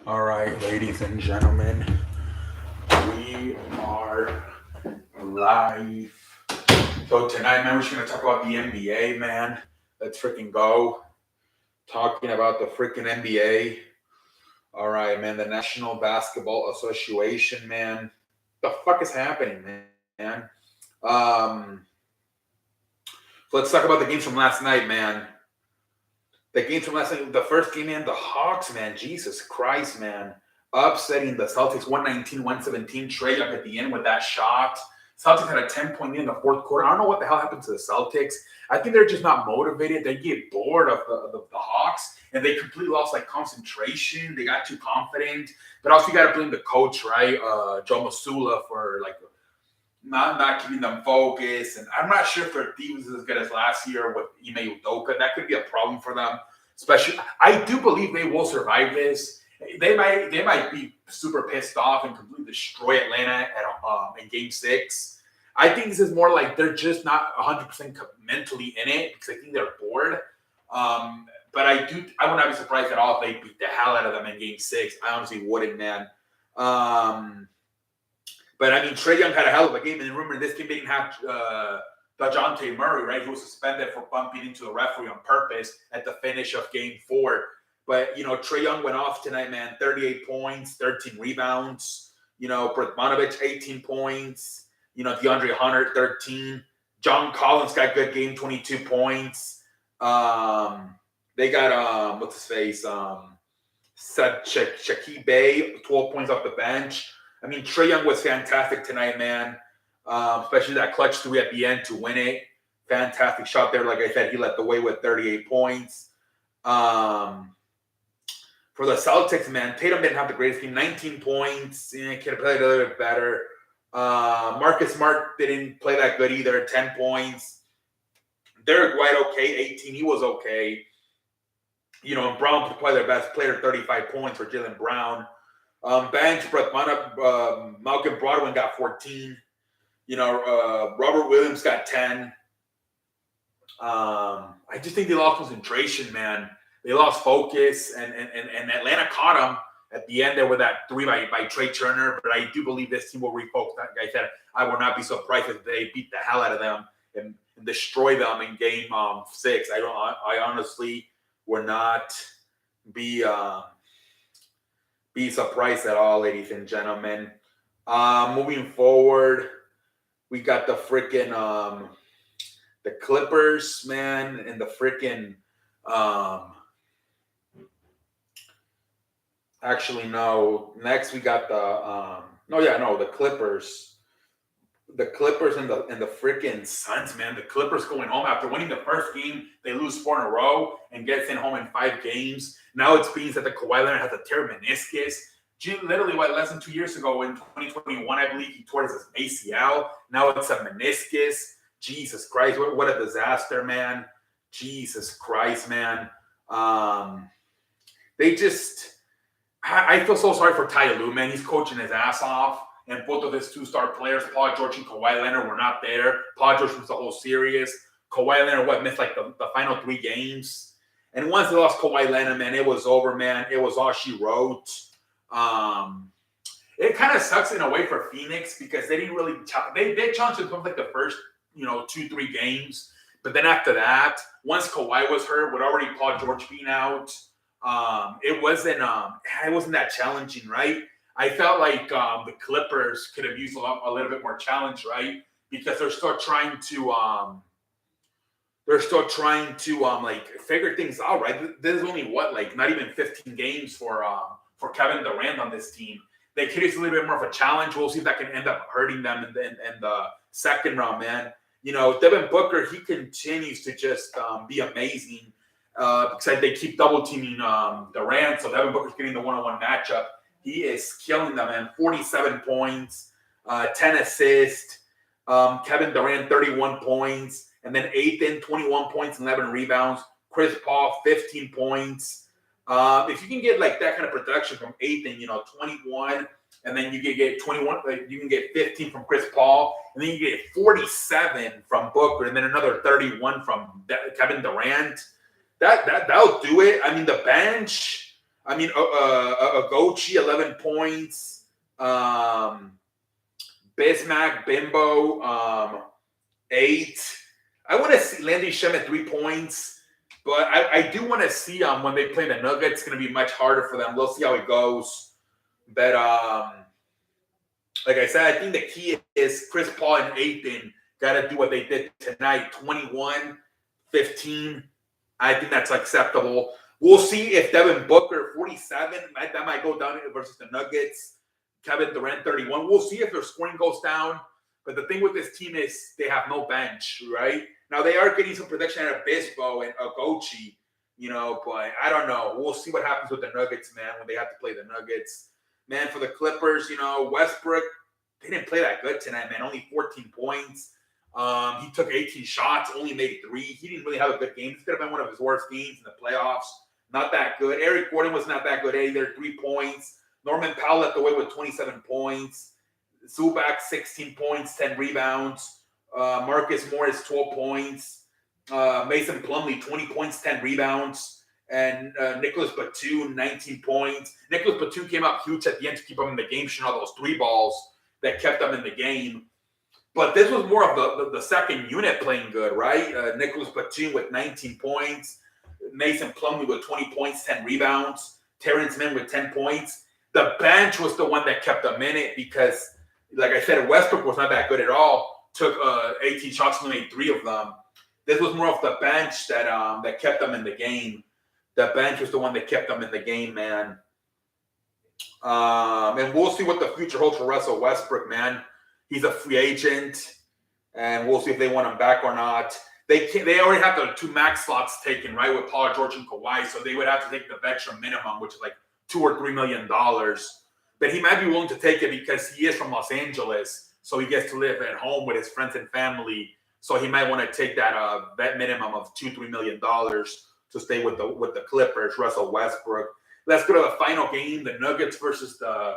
All right, ladies and gentlemen, we are live. So tonight, man, we're just gonna talk about the NBA, man. Let's freaking go. Talking about the freaking NBA. All right, man. The National Basketball Association, man. The fuck is happening, man? Um, so let's talk about the games from last night, man. The games from last night, the first game, man, the Hawks, man, Jesus Christ, man, upsetting the Celtics 119-117. Trae Young at the end with that shot. Celtics had a 10-point lead in the fourth quarter. I don't know what the hell happened to the Celtics. I think they're just not motivated. They get bored of the Hawks, and they completely lost like concentration. They got too confident. But also, you got to blame the coach, right? Joe Masula for like not keeping them focused. And I'm not sure if their team is as good as last year with Ime Udoka. That could be a problem for them. Especially, I do believe they will survive this. They might be super pissed off and completely destroy Atlanta in Game 6. I think this is more like they're just not 100% mentally in it because I think they're bored. But I would not be surprised at all if they beat the hell out of them in Game 6. I honestly wouldn't, man. Um, but I mean, Trae Young had a hell of a game, and remember, this game didn't have DeJounte Murray, right? He was suspended for bumping into the referee on purpose at the finish of Game 4. But Trae Young went off tonight, man. 38 points, 13 rebounds. Bogdanovic 18 points. DeAndre Hunter 13. John Collins got good game, 22 points. They got what's his face? Shaquille Bay, 12 points off the bench. I mean, Trae Young was fantastic tonight, man. Especially that clutch three at the end to win it. Fantastic shot there. Like I said, he led the way with 38 points. For the Celtics, man, Tatum didn't have the greatest game. 19 points. Could have played a little bit better. Marcus Smart didn't play that good either. 10 points. Derek White, okay. 18. He was okay. And Brown probably their best player, 35 points for Jaylen Brown. Bench, Malcolm Brogdon got 14. Robert Williams got 10. I just think they lost concentration, man. They lost focus, and Atlanta caught them at the end there with that three by Trey Turner. But I do believe this team will refocus. Like I said, I will not be surprised if they beat the hell out of them and destroy them in Game 6. I honestly would not be surprised at all, ladies and gentlemen. Moving forward, we got the freaking the Clippers, man, and the freaking actually no. Next we got the Clippers. The Clippers and the freaking Suns, man. The Clippers going home after winning the first game, they lose 4 in a row and get sent home in 5 games. Now it's being that the Kawhi Leonard has a tear meniscus. Literally, less than 2 years ago in 2021, I believe he tore his ACL. Now it's a meniscus. Jesus Christ, what a disaster, man. Jesus Christ, man. They just, I feel so sorry for Ty Lue, man. He's coaching his ass off. And both of his 2-star players, Paul George and Kawhi Leonard, were not there. Paul George was the whole series. Kawhi Leonard, missed like the final 3 games. And once they lost Kawhi Leonard, man, it was over, man. It was all she wrote. It kind of sucks in a way for Phoenix because they didn't really they challenged them like the first 2-3 games, but then after that, once Kawhi was hurt, with already Paul George being out, it wasn't that challenging, right? I felt like the Clippers could have used a little bit more challenge, right? Because they're still trying to like figure things out, right? There's only not even 15 games for Kevin Durant on this team. They could use a little bit more of a challenge. We'll see if that can end up hurting them in the second round, man. Devin Booker, he continues to just be amazing because they keep double teaming Durant, so Devin Booker's getting the one-on-one matchup. He is killing them, man. 47 points, 10 assists. Kevin Durant, 31 points. And then Ayton, 21 points and 11 rebounds. Chris Paul, 15 points. If you can get like that kind of production from Ayton, 21, and then you can get 21, you can get 15 from Chris Paul, and then you get 47 from Booker, and then another 31 from Kevin Durant. That'll do it. I mean, the bench. I mean, Gochi, 11 points. Bismack, Bimbo, 8. I want to see Landry Shamet 3 points, but I do want to see when they play the Nuggets. It's going to be much harder for them. We'll see how it goes. But like I said, I think the key is Chris Paul and Ayton got to do what they did tonight, 21, 15. I think that's acceptable. We'll see if Devin Booker, 47, that might go down versus the Nuggets. Kevin Durant, 31. We'll see if their scoring goes down. But the thing with this team is they have no bench, right? Now, they are getting some production out of Bispo and Ogochi, but I don't know. We'll see what happens with the Nuggets, man, when they have to play the Nuggets. Man, for the Clippers, Westbrook, they didn't play that good tonight, man. Only 14 points. He took 18 shots, only made 3. He didn't really have a good game. This could have been one of his worst games in the playoffs. Not that good. Eric Gordon was not that good either. 3 points. Norman Powell led the way with 27 points. Zubac, 16 points, 10 rebounds. Marcus Morris, 12 points. Mason Plumlee, 20 points, 10 rebounds. And Nicholas Batum, 19 points. Nicholas Batum came up huge at the end to keep him in the game, shooting all those 3 balls that kept them in the game. But this was more of the second unit playing good, right? Nicholas Batum with 19 points. Mason Plumlee with 20 points, 10 rebounds. Terrence Mann with 10 points. The bench was the one that kept them in it because, like I said, Westbrook was not that good at all. Took 18 shots and made 3 of them. This was more of the bench that kept them in the game. The bench was the one that kept them in the game, man. And we'll see what the future holds for Russell Westbrook, man. He's a free agent, and we'll see if they want him back or not. They already have the 2 max slots taken, right, with Paul George and Kawhi, so they would have to take the veteran minimum, which is like $2 or $3 million. But he might be willing to take it because he is from Los Angeles, so he gets to live at home with his friends and family. So he might want to take that vet minimum of $2-3 million to stay with the Clippers. Russell Westbrook. Let's go to the final game: the Nuggets versus the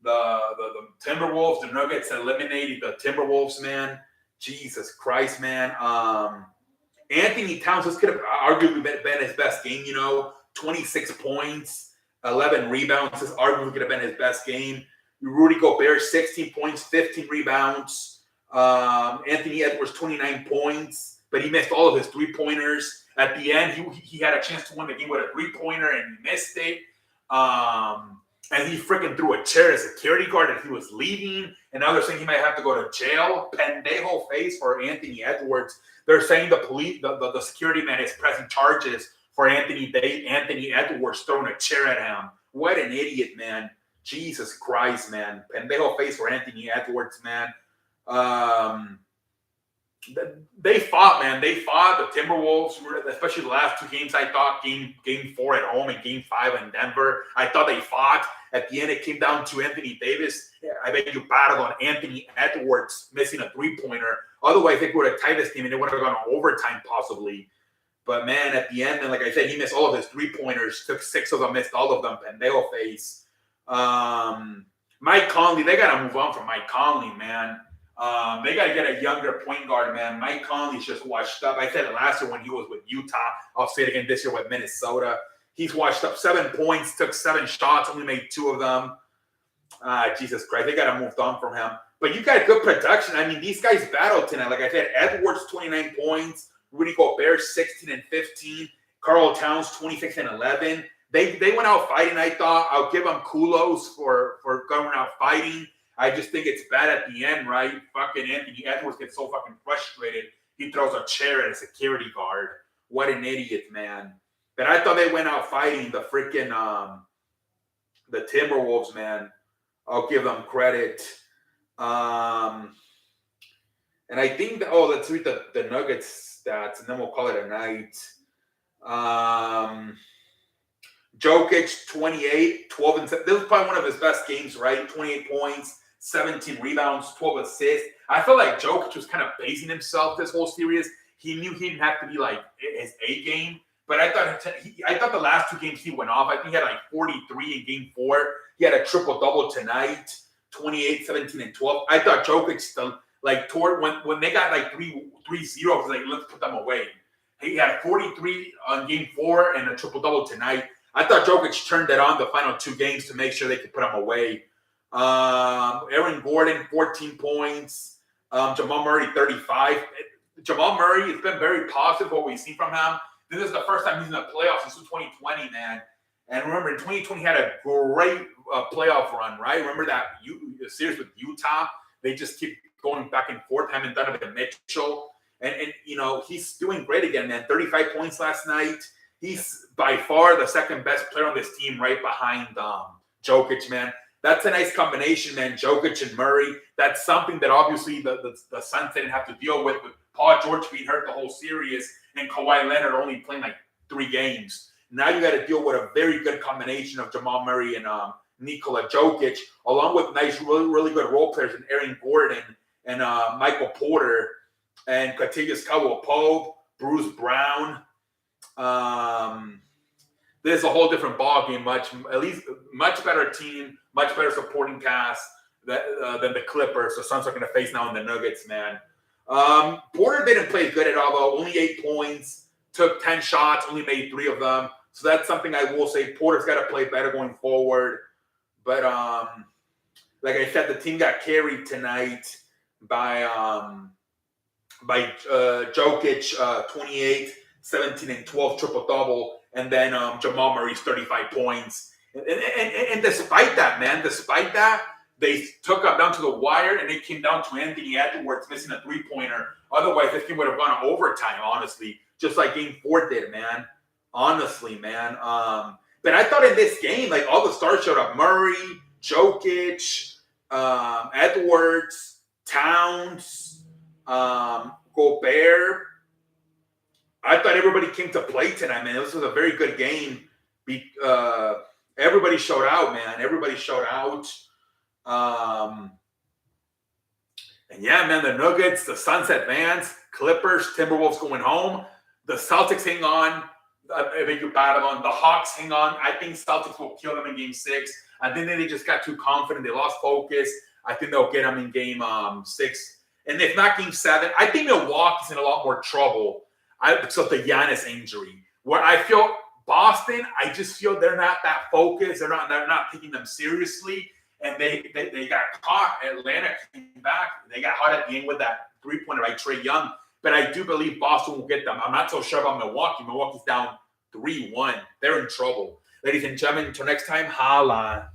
Timberwolves. The Nuggets eliminated the Timberwolves, man. Jesus Christ, man. Anthony Towns, this could have arguably been his best game. 26 points. 11 rebounds. This arguably could have been his best game. Rudy Gobert, 16 points, 15 rebounds. Anthony Edwards, 29 points, but he missed all of his 3-pointers. At the end, he had a chance to win the game with a 3-pointer, and he missed it. And he freaking threw a chair as a security guard and he was leaving. And now they're saying he might have to go to jail. Pendejo face for Anthony Edwards. They're saying the police, the security man is pressing charges for Anthony Edwards throwing a chair at him. What an idiot, man. Jesus Christ, man. Pendejo face for Anthony Edwards, man. They fought, man. They fought. The Timberwolves, especially the last 2 games, I thought game 4 at home and game 5 in Denver. I thought they fought. At the end, it came down to Anthony Davis. I bet you battled on Anthony Edwards missing a 3-pointer. Otherwise, they would have tied this game and they would have gone to overtime possibly. But, man, at the end, like I said, he missed all of his 3-pointers. Took 6 of them, missed all of them. Pendejo face. Mike Conley, they got to move on from Mike Conley, man. They got to get a younger point guard, man. Mike Conley's just washed up. I said it last year when he was with Utah. I'll say it again this year with Minnesota. He's washed up. 7 points, took 7 shots, only made 2 of them. Jesus Christ, they got to move on from him. But you got good production. I mean, these guys battled tonight. Like I said, Edwards, 29 points. Rudy Gobert, 16 and 15. Karl Towns, 26 and 11. They went out fighting, I thought. I'll give them kudos for going out fighting. I just think it's bad at the end, right? Fucking Anthony Edwards gets so fucking frustrated. He throws a chair at a security guard. What an idiot, man. But I thought they went out fighting the freaking the Timberwolves, man. I'll give them credit. And I think let's read the Nuggets stats, and then we'll call it a night. Jokic, 28, 12 and 7. This was probably one of his best games, right? 28 points, 17 rebounds, 12 assists. I felt like Jokic was kind of basing himself this whole series. He knew he didn't have to be like his A game, but I thought the last 2 games he went off. I think he had like 43 in game 4. He had a triple-double tonight, 28, 17, and 12. I thought Jokic still, like, toward when they got like 3-0, I was like, let's put them away. He had 43 on game 4 and a triple-double tonight. I thought Jokic turned it on the final 2 games to make sure they could put him away. Aaron Gordon, 14 points. Jamal Murray, 35. Jamal Murray, it's been very positive what we've seen from him. This is the first time he's in the playoffs since 2020, man. And remember, in 2020, he had a great playoff run, right? Remember that series with Utah? They just keep going back and forth, him and Donovan Mitchell. And he's doing great again, man. 35 points last night. He's by far the second best player on this team, right behind Jokic, man. That's a nice combination, man. Jokic and Murray. That's something that obviously the Suns didn't have to deal with Paul George being hurt the whole series and Kawhi Leonard only playing like 3 games. Now you got to deal with a very good combination of Jamal Murray and Nikola Jokic, along with nice, really, really good role players in Aaron Gordon and Michael Porter and Kentavious Caldwell-Pope, Bruce Brown. There's a whole different ballgame. Much better team, much better supporting cast than the Clippers. The Suns are going to face now in the Nuggets, man. Porter didn't play good at all, though. Only 8 points, took 10 shots, only made 3 of them. So that's something I will say. Porter's got to play better going forward. But like I said, the team got carried tonight by Jokic, 28, 17, and 12 triple-double. And then Jamal Murray's 35 points. And despite that, man, they took up down to the wire, and it came down to Anthony Edwards missing a 3-pointer. Otherwise, this game would have gone to overtime, honestly, just like Game 4 did, man. Honestly, man. But I thought in this game, like, all the stars showed up. Murray, Jokic, Edwards, Towns, Gobert. I thought everybody came to play tonight, man. This was a very good game. Everybody showed out, man. Everybody showed out. And yeah, man, the Nuggets, the Suns advance, Clippers, Timberwolves going home. The Celtics hang on. The Hawks hang on. I think Celtics will kill them in Game 6. I think they just got too confident. They lost focus. I think they'll get them in Game 6. And if not Game 7, I think Milwaukee's in a lot more trouble because of the Giannis injury. Where I feel Boston, I just feel they're not that focused. They're not taking them seriously. And they got caught. Atlanta came back. They got hot at the end with that 3-pointer by Trae Young. But I do believe Boston will get them. I'm not so sure about Milwaukee. Milwaukee's down 3-1. They're in trouble. Ladies and gentlemen, until next time, holla.